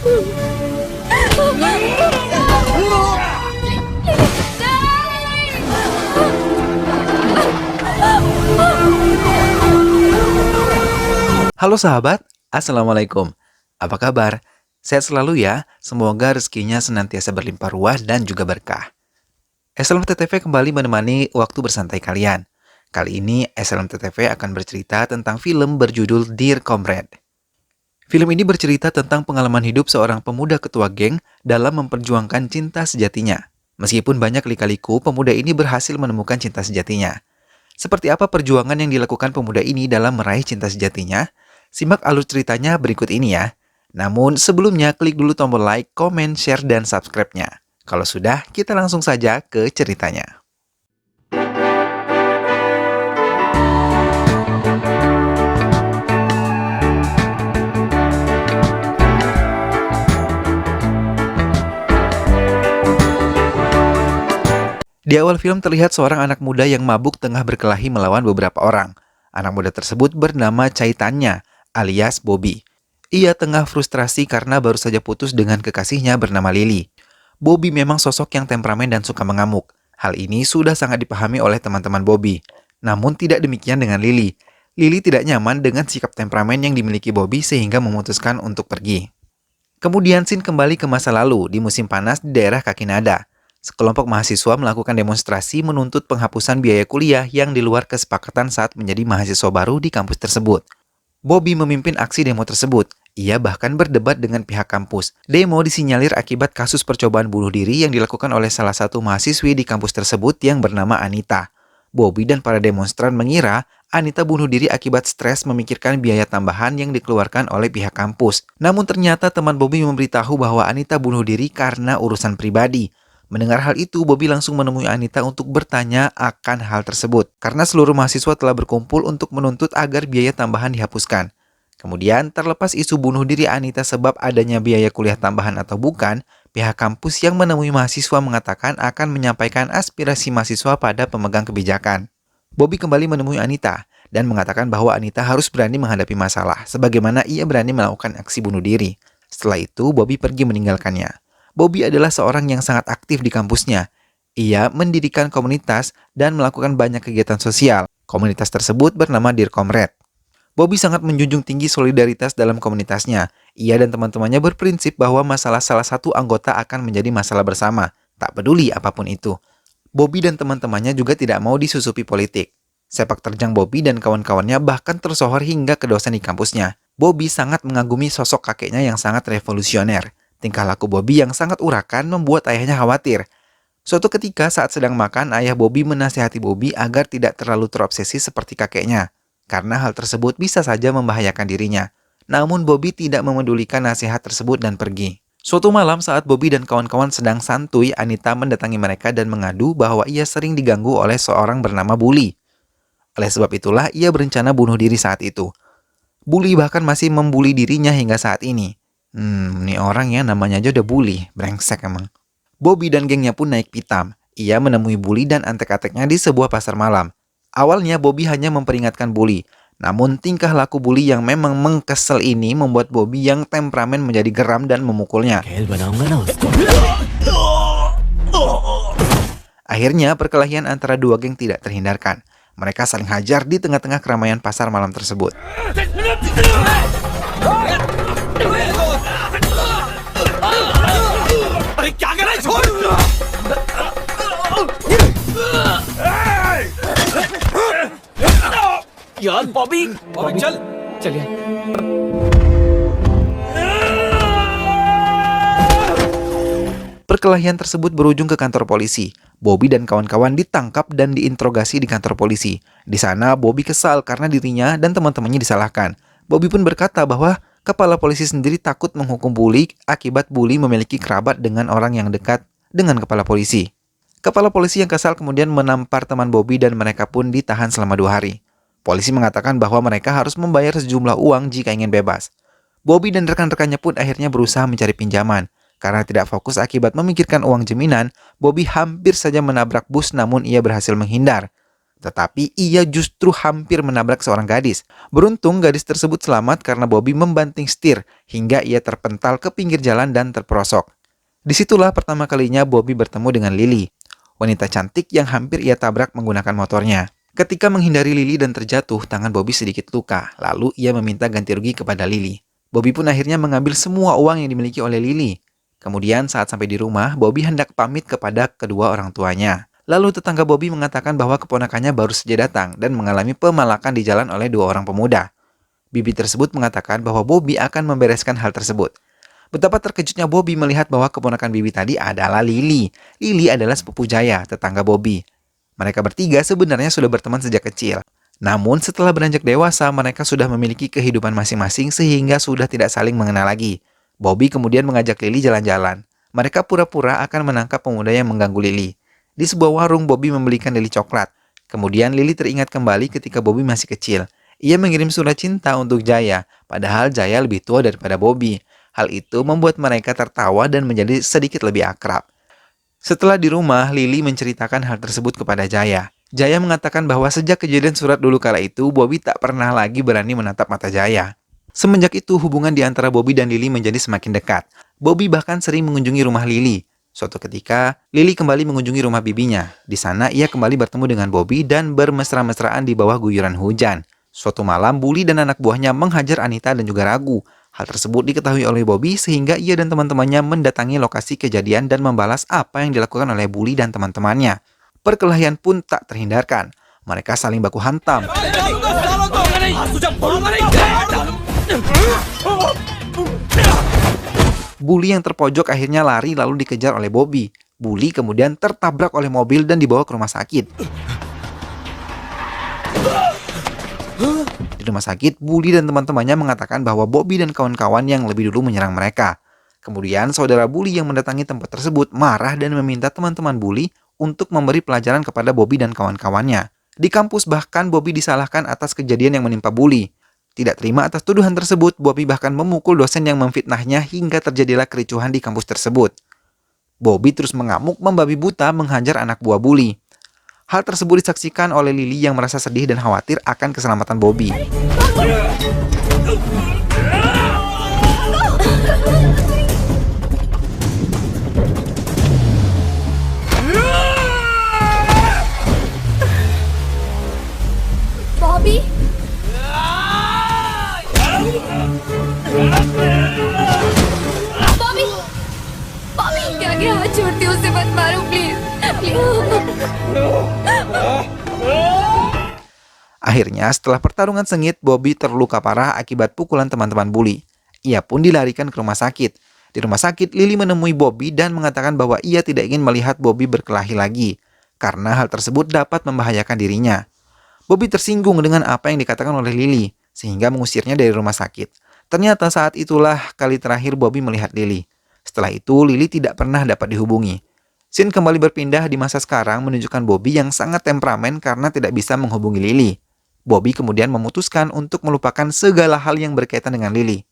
Halo sahabat, Assalamualaikum. Apa kabar? Sehat selalu ya, semoga rezekinya senantiasa berlimpah ruah dan juga berkah. SLMTTV kembali menemani waktu bersantai kalian. Kali ini SLMTTV akan bercerita tentang film berjudul Dear Comrade. Film ini bercerita tentang pengalaman hidup seorang pemuda ketua geng dalam memperjuangkan cinta sejatinya. Meskipun banyak lika-liku, pemuda ini berhasil menemukan cinta sejatinya. Seperti apa perjuangan yang dilakukan pemuda ini dalam meraih cinta sejatinya? Simak alur ceritanya berikut ini ya. Namun sebelumnya klik dulu tombol like, komen, share, dan subscribe-nya. Kalau sudah, kita langsung saja ke ceritanya. Di awal film terlihat seorang anak muda yang mabuk tengah berkelahi melawan beberapa orang. Anak muda tersebut bernama Caitanya, alias Bobby. Ia tengah frustrasi karena baru saja putus dengan kekasihnya bernama Lily. Bobby memang sosok yang temperamen dan suka mengamuk. Hal ini sudah sangat dipahami oleh teman-teman Bobby. Namun tidak demikian dengan Lily. Lily tidak nyaman dengan sikap temperamen yang dimiliki Bobby sehingga memutuskan untuk pergi. Kemudian scene kembali ke masa lalu di musim panas di daerah Kakinada. Sekelompok mahasiswa melakukan demonstrasi menuntut penghapusan biaya kuliah yang di luar kesepakatan saat menjadi mahasiswa baru di kampus tersebut. Bobby memimpin aksi demo tersebut. Ia bahkan berdebat dengan pihak kampus. Demo disinyalir akibat kasus percobaan bunuh diri yang dilakukan oleh salah satu mahasiswi di kampus tersebut yang bernama Anita. Bobby dan para demonstran mengira Anita bunuh diri akibat stres memikirkan biaya tambahan yang dikeluarkan oleh pihak kampus. Namun ternyata teman Bobby memberitahu bahwa Anita bunuh diri karena urusan pribadi. Mendengar hal itu, Bobby langsung menemui Anita untuk bertanya akan hal tersebut. Karena seluruh mahasiswa telah berkumpul untuk menuntut agar biaya tambahan dihapuskan. Kemudian, terlepas isu bunuh diri Anita sebab adanya biaya kuliah tambahan atau bukan, pihak kampus yang menemui mahasiswa mengatakan akan menyampaikan aspirasi mahasiswa pada pemegang kebijakan. Bobby kembali menemui Anita dan mengatakan bahwa Anita harus berani menghadapi masalah, sebagaimana ia berani melakukan aksi bunuh diri. Setelah itu, Bobby pergi meninggalkannya. Bobby adalah seorang yang sangat aktif di kampusnya. Ia mendirikan komunitas dan melakukan banyak kegiatan sosial. Komunitas tersebut bernama Dear Comrade. Bobby sangat menjunjung tinggi solidaritas dalam komunitasnya. Ia dan teman-temannya berprinsip bahwa masalah salah satu anggota akan menjadi masalah bersama, tak peduli apapun itu. Bobby dan teman-temannya juga tidak mau disusupi politik. Sepak terjang Bobby dan kawan-kawannya bahkan tersohor hingga ke dosen di kampusnya. Bobby sangat mengagumi sosok kakeknya yang sangat revolusioner. Tingkah laku Bobby yang sangat urakan membuat ayahnya khawatir. Suatu ketika saat sedang makan, ayah Bobby menasihati Bobby agar tidak terlalu terobsesi seperti kakeknya. Karena hal tersebut bisa saja membahayakan dirinya. Namun Bobby tidak memedulikan nasihat tersebut dan pergi. Suatu malam saat Bobby dan kawan-kawan sedang santuy, Anita mendatangi mereka dan mengadu bahwa ia sering diganggu oleh seorang bernama Bully. Oleh sebab itulah ia berencana bunuh diri saat itu. Bully bahkan masih membuli dirinya hingga saat ini. Ini orang ya namanya aja udah bully, brengsek emang. Bobby dan gengnya pun naik pitam. Ia menemui Bully dan antek-anteknya di sebuah pasar malam. Awalnya Bobby hanya memperingatkan Bully. Namun tingkah laku Bully yang memang mengkesel ini membuat Bobby yang temperamen menjadi geram dan memukulnya. Akhirnya perkelahian antara dua geng tidak terhindarkan. Mereka saling hajar di tengah-tengah keramaian pasar malam tersebut. Bobby, चलिए. Perkelahian tersebut berujung ke kantor polisi. Bobby dan kawan-kawan ditangkap dan diinterogasi di kantor polisi. Di sana, Bobby kesal karena dirinya dan teman-temannya disalahkan. Bobby pun berkata bahwa kepala polisi sendiri takut menghukum Bully akibat Bully memiliki kerabat dengan orang yang dekat dengan kepala polisi. Kepala polisi yang kesal kemudian menampar teman Bobby dan mereka pun ditahan selama 2 hari. Polisi mengatakan bahwa mereka harus membayar sejumlah uang jika ingin bebas. Bobby dan rekan-rekannya pun akhirnya berusaha mencari pinjaman. Karena tidak fokus akibat memikirkan uang jaminan, Bobby hampir saja menabrak bus namun ia berhasil menghindar. Tetapi ia justru hampir menabrak seorang gadis. Beruntung gadis tersebut selamat karena Bobby membanting setir hingga ia terpental ke pinggir jalan dan terperosok. Disitulah pertama kalinya Bobby bertemu dengan Lily, wanita cantik yang hampir ia tabrak menggunakan motornya. Ketika menghindari Lily dan terjatuh, tangan Bobby sedikit luka. Lalu ia meminta ganti rugi kepada Lily. Bobby pun akhirnya mengambil semua uang yang dimiliki oleh Lily. Kemudian saat sampai di rumah, Bobby hendak pamit kepada kedua orang tuanya. Lalu tetangga Bobby mengatakan bahwa keponakannya baru saja datang dan mengalami pemalakan di jalan oleh dua orang pemuda. Bibi tersebut mengatakan bahwa Bobby akan membereskan hal tersebut. Betapa terkejutnya Bobby melihat bahwa keponakan Bibi tadi adalah Lily. Lily adalah sepupu Jaya, tetangga Bobby. Mereka bertiga sebenarnya sudah berteman sejak kecil. Namun setelah beranjak dewasa, mereka sudah memiliki kehidupan masing-masing sehingga sudah tidak saling mengenal lagi. Bobby kemudian mengajak Lily jalan-jalan. Mereka pura-pura akan menangkap pemuda yang mengganggu Lily. Di sebuah warung, Bobby membelikan Lily coklat. Kemudian Lily teringat kembali ketika Bobby masih kecil. Ia mengirim surat cinta untuk Jaya, padahal Jaya lebih tua daripada Bobby. Hal itu membuat mereka tertawa dan menjadi sedikit lebih akrab. Setelah di rumah, Lily menceritakan hal tersebut kepada Jaya. Jaya mengatakan bahwa sejak kejadian surat dulu kala itu, Bobby tak pernah lagi berani menatap mata Jaya. Semenjak itu, hubungan di antara Bobby dan Lily menjadi semakin dekat. Bobby bahkan sering mengunjungi rumah Lily. Suatu ketika, Lily kembali mengunjungi rumah bibinya. Di sana, ia kembali bertemu dengan Bobby dan bermesra-mesraan di bawah guyuran hujan. Suatu malam, Bully dan anak buahnya menghajar Anita dan juga Ragu. Hal tersebut diketahui oleh Bobby sehingga ia dan teman-temannya mendatangi lokasi kejadian dan membalas apa yang dilakukan oleh Bully dan teman-temannya. Perkelahian pun tak terhindarkan. Mereka saling baku hantam. Bully yang terpojok akhirnya lari lalu dikejar oleh Bobby. Bully kemudian tertabrak oleh mobil dan dibawa ke rumah sakit. Di rumah sakit, Bully dan teman-temannya mengatakan bahwa Bobby dan kawan-kawan yang lebih dulu menyerang mereka. Kemudian saudara Bully yang mendatangi tempat tersebut marah dan meminta teman-teman Bully untuk memberi pelajaran kepada Bobby dan kawan-kawannya. Di kampus bahkan Bobby disalahkan atas kejadian yang menimpa Bully. Tidak terima atas tuduhan tersebut, Bobby bahkan memukul dosen yang memfitnahnya hingga terjadilah kericuhan di kampus tersebut. Bobby terus mengamuk membabi buta menghajar anak buah Bully. Hal tersebut disaksikan oleh Lily yang merasa sedih dan khawatir akan keselamatan Bobby. Bobby? Bobby! Bobby! क्या छोड़ती उसे मत मारो please Akhirnya, setelah pertarungan sengit, Bobby terluka parah akibat pukulan teman-teman Bully. Ia pun dilarikan ke rumah sakit. Di rumah sakit, Lily menemui Bobby dan mengatakan bahwa ia tidak ingin melihat Bobby berkelahi lagi, karena hal tersebut dapat membahayakan dirinya. Bobby tersinggung dengan apa yang dikatakan oleh Lily, sehingga mengusirnya dari rumah sakit. Ternyata saat itulah kali terakhir Bobby melihat Lily. Setelah itu, Lily tidak pernah dapat dihubungi. Scene kembali berpindah di masa sekarang menunjukkan Bobby yang sangat temperamen karena tidak bisa menghubungi Lily. Bobby kemudian memutuskan untuk melupakan segala hal yang berkaitan dengan Lily.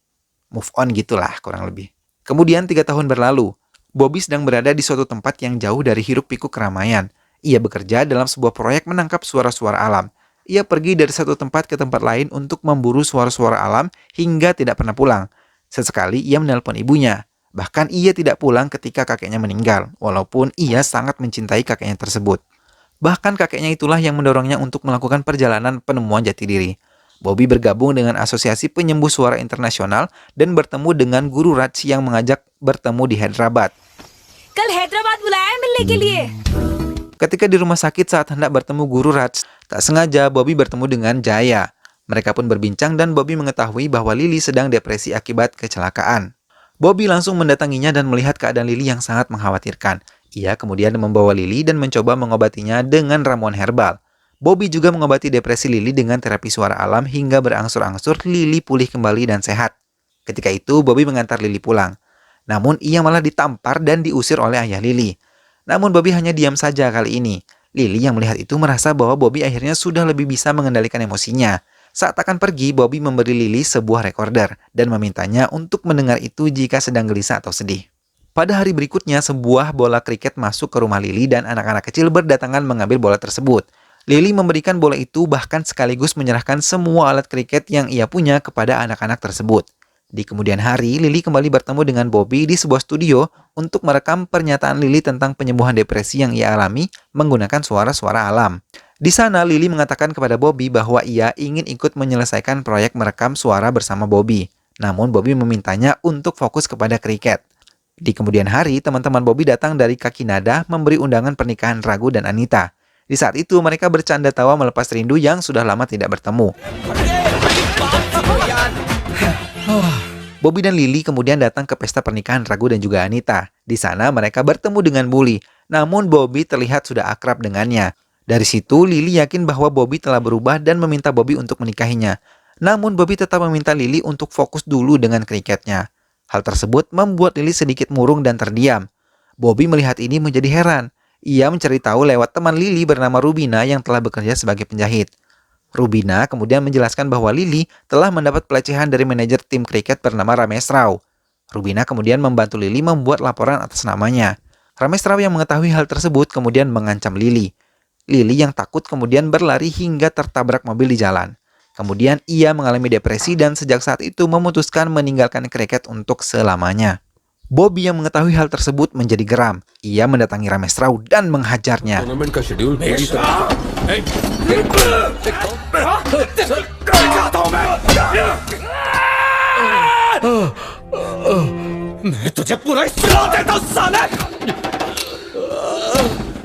Move on gitulah kurang lebih. Kemudian 3 tahun berlalu. Bobby sedang berada di suatu tempat yang jauh dari hiruk-pikuk keramaian. Ia bekerja dalam sebuah proyek menangkap suara-suara alam. Ia pergi dari satu tempat ke tempat lain untuk memburu suara-suara alam hingga tidak pernah pulang. Sesekali ia menelpon ibunya. Bahkan ia tidak pulang ketika kakeknya meninggal, walaupun ia sangat mencintai kakeknya tersebut. Bahkan kakeknya itulah yang mendorongnya untuk melakukan perjalanan penemuan jati diri. Bobby bergabung dengan Asosiasi Penyembuh Suara Internasional dan bertemu dengan Guru Raj yang mengajak bertemu di Hyderabad. कल हैदराबाद बुलाया है मिलने के लिए Ketika di rumah sakit saat hendak bertemu Guru Raj, tak sengaja Bobby bertemu dengan Jaya. Mereka pun berbincang dan Bobby mengetahui bahwa Lily sedang depresi akibat kecelakaan. Bobby langsung mendatanginya dan melihat keadaan Lily yang sangat mengkhawatirkan. Ia kemudian membawa Lily dan mencoba mengobatinya dengan ramuan herbal. Bobby juga mengobati depresi Lily dengan terapi suara alam hingga berangsur-angsur Lily pulih kembali dan sehat. Ketika itu, Bobby mengantar Lily pulang. Namun, ia malah ditampar dan diusir oleh ayah Lily. Namun, Bobby hanya diam saja kali ini. Lily yang melihat itu merasa bahwa Bobby akhirnya sudah lebih bisa mengendalikan emosinya. Saat akan pergi, Bobby memberi Lily sebuah recorder dan memintanya untuk mendengar itu jika sedang gelisah atau sedih. Pada hari berikutnya, sebuah bola kriket masuk ke rumah Lily dan anak-anak kecil berdatangan mengambil bola tersebut. Lily memberikan bola itu bahkan sekaligus menyerahkan semua alat kriket yang ia punya kepada anak-anak tersebut. Di kemudian hari, Lily kembali bertemu dengan Bobby di sebuah studio untuk merekam pernyataan Lily tentang penyembuhan depresi yang ia alami menggunakan suara-suara alam. Di sana, Lily mengatakan kepada Bobby bahwa ia ingin ikut menyelesaikan proyek merekam suara bersama Bobby. Namun Bobby memintanya untuk fokus kepada kriket. Di kemudian hari, teman-teman Bobby datang dari Kakinada memberi undangan pernikahan Raghu dan Anita. Di saat itu, mereka bercanda tawa melepas rindu yang sudah lama tidak bertemu. Bobby dan Lily kemudian datang ke pesta pernikahan Raghu dan juga Anita. Di sana mereka bertemu dengan Bully, namun Bobby terlihat sudah akrab dengannya. Dari situ, Lily yakin bahwa Bobby telah berubah dan meminta Bobby untuk menikahinya. Namun Bobby tetap meminta Lily untuk fokus dulu dengan kriketnya. Hal tersebut membuat Lily sedikit murung dan terdiam. Bobby melihat ini menjadi heran. Ia mencari tahu lewat teman Lily bernama Rubina yang telah bekerja sebagai penjahit. Rubina kemudian menjelaskan bahwa Lily telah mendapat pelecehan dari manajer tim kriket bernama Ramesh Rao. Rubina kemudian membantu Lily membuat laporan atas namanya. Ramesh Rao yang mengetahui hal tersebut kemudian mengancam Lily. Lily yang takut kemudian berlari hingga tertabrak mobil di jalan. Kemudian ia mengalami depresi dan sejak saat itu memutuskan meninggalkan kriket untuk selamanya. Bobby yang mengetahui hal tersebut menjadi geram. Ia mendatangi Ramesh Rao dan menghajarnya. Tournament का शेड्यूल पूरी तरह मैं तुझे पूरा सुला देता हूं साले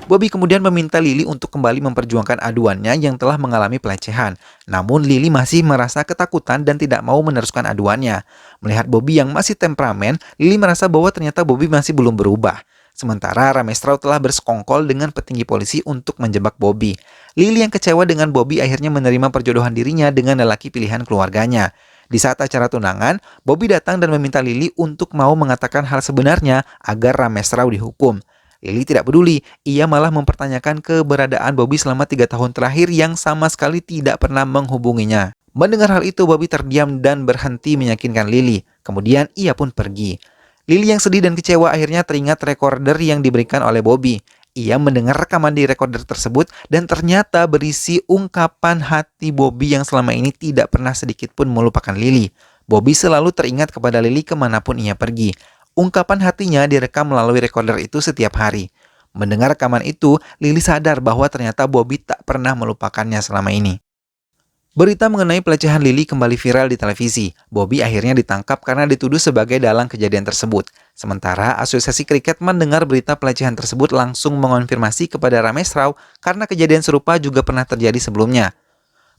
Bobby kemudian meminta Lily untuk kembali memperjuangkan aduannya yang telah mengalami pelecehan. Namun Lily masih merasa ketakutan dan tidak mau meneruskan aduannya. Melihat Bobby yang masih temperamen, Lily merasa bahwa ternyata Bobby masih belum berubah. Sementara Ramesh Rao telah bersekongkol dengan petinggi polisi untuk menjebak Bobby. Lily yang kecewa dengan Bobby akhirnya menerima perjodohan dirinya dengan lelaki pilihan keluarganya. Di saat acara tunangan, Bobby datang dan meminta Lily untuk mau mengatakan hal sebenarnya agar Ramesh Rao dihukum. Lily tidak peduli, ia malah mempertanyakan keberadaan Bobby selama 3 tahun terakhir yang sama sekali tidak pernah menghubunginya. Mendengar hal itu, Bobby terdiam dan berhenti meyakinkan Lily. Kemudian ia pun pergi. Lily yang sedih dan kecewa akhirnya teringat recorder yang diberikan oleh Bobby. Ia mendengar rekaman di recorder tersebut dan ternyata berisi ungkapan hati Bobby yang selama ini tidak pernah sedikit pun melupakan Lily. Bobby selalu teringat kepada Lily kemanapun ia pergi. Ungkapan hatinya direkam melalui recorder itu setiap hari. Mendengar rekaman itu, Lily sadar bahwa ternyata Bobby tak pernah melupakannya selama ini. Berita mengenai pelecehan Lily kembali viral di televisi. Bobby akhirnya ditangkap karena dituduh sebagai dalang kejadian tersebut. Sementara Asosiasi Kriket mendengar berita pelecehan tersebut langsung mengonfirmasi kepada Ramesh Rao karena kejadian serupa juga pernah terjadi sebelumnya.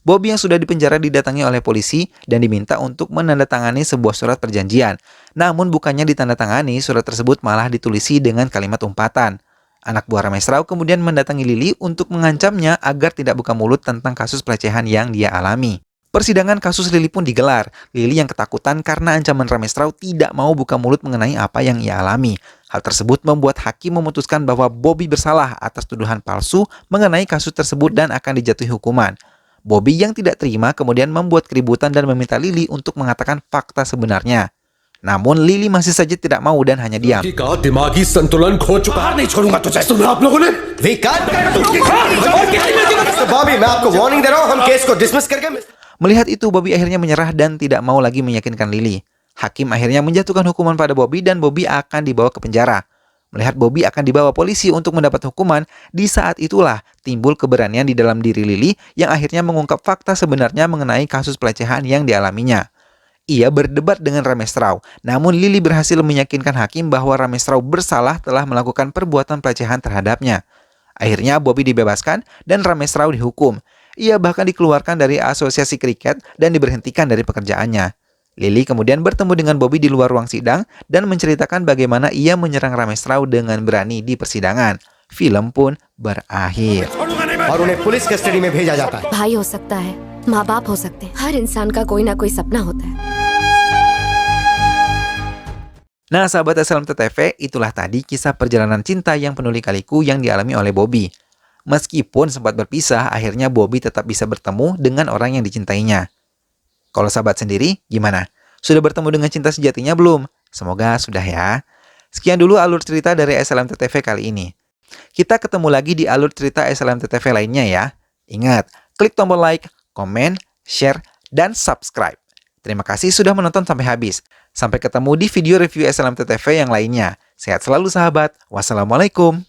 Bobby yang sudah dipenjara didatangi oleh polisi dan diminta untuk menandatangani sebuah surat perjanjian. Namun bukannya ditandatangani, surat tersebut malah ditulisi dengan kalimat umpatan. Anak buah Ramesh Rao kemudian mendatangi Lily untuk mengancamnya agar tidak buka mulut tentang kasus pelecehan yang dia alami. Persidangan kasus Lily pun digelar. Lily yang ketakutan karena ancaman Ramesh Rao tidak mau buka mulut mengenai apa yang ia alami. Hal tersebut membuat hakim memutuskan bahwa Bobby bersalah atas tuduhan palsu mengenai kasus tersebut dan akan dijatuhi hukuman. Bobby yang tidak terima kemudian membuat keributan dan meminta Lily untuk mengatakan fakta sebenarnya. Namun Lily masih saja tidak mau dan hanya diam. का दिमागी संतुलन खो चुका है नहीं छोड़ूंगा तुझे सुना आप लोगों ने बॉबी मैं आपको वार्निंग दे रहा हूं हम केस को डिसमिस करके Melihat itu, Bobby akhirnya menyerah dan tidak mau lagi meyakinkan Lily. Hakim akhirnya menjatuhkan hukuman pada Bobby dan Bobby akan dibawa ke penjara. Melihat Bobby akan dibawa polisi untuk mendapat hukuman, di saat itulah timbul keberanian di dalam diri Lily yang akhirnya mengungkap fakta sebenarnya mengenai kasus pelecehan yang dialaminya. Ia berdebat dengan Ramesh Rao, namun Lily berhasil meyakinkan hakim bahwa Ramesh Rao bersalah telah melakukan perbuatan pelecehan terhadapnya. Akhirnya Bobby dibebaskan dan Ramesh Rao dihukum. Ia bahkan dikeluarkan dari Asosiasi Kriket dan diberhentikan dari pekerjaannya. Lily kemudian bertemu dengan Bobby di luar ruang sidang dan menceritakan bagaimana ia menyerang Ramesh Rao dengan berani di persidangan. Film pun berakhir. और उन्हें police custody में भेजा जाता है भाई हो सकता है, माँ बाप हो सकते हैं, हर इंसान का कोई ना कोई सपना होता है. Nah, sahabat SLM TTV, itulah tadi kisah perjalanan cinta yang penuh lika-liku yang dialami oleh Bobby. Meskipun sempat berpisah, akhirnya Bobby tetap bisa bertemu dengan orang yang dicintainya. Kalau sahabat sendiri, gimana? Sudah bertemu dengan cinta sejatinya belum? Semoga sudah ya. Sekian dulu alur cerita dari SLM TTV kali ini. Kita ketemu lagi di alur cerita SLM TTV lainnya ya. Ingat, klik tombol like, komen, share, dan subscribe. Terima kasih sudah menonton sampai habis. Sampai ketemu di video review SLMTTV yang lainnya. Sehat selalu sahabat. Wassalamualaikum.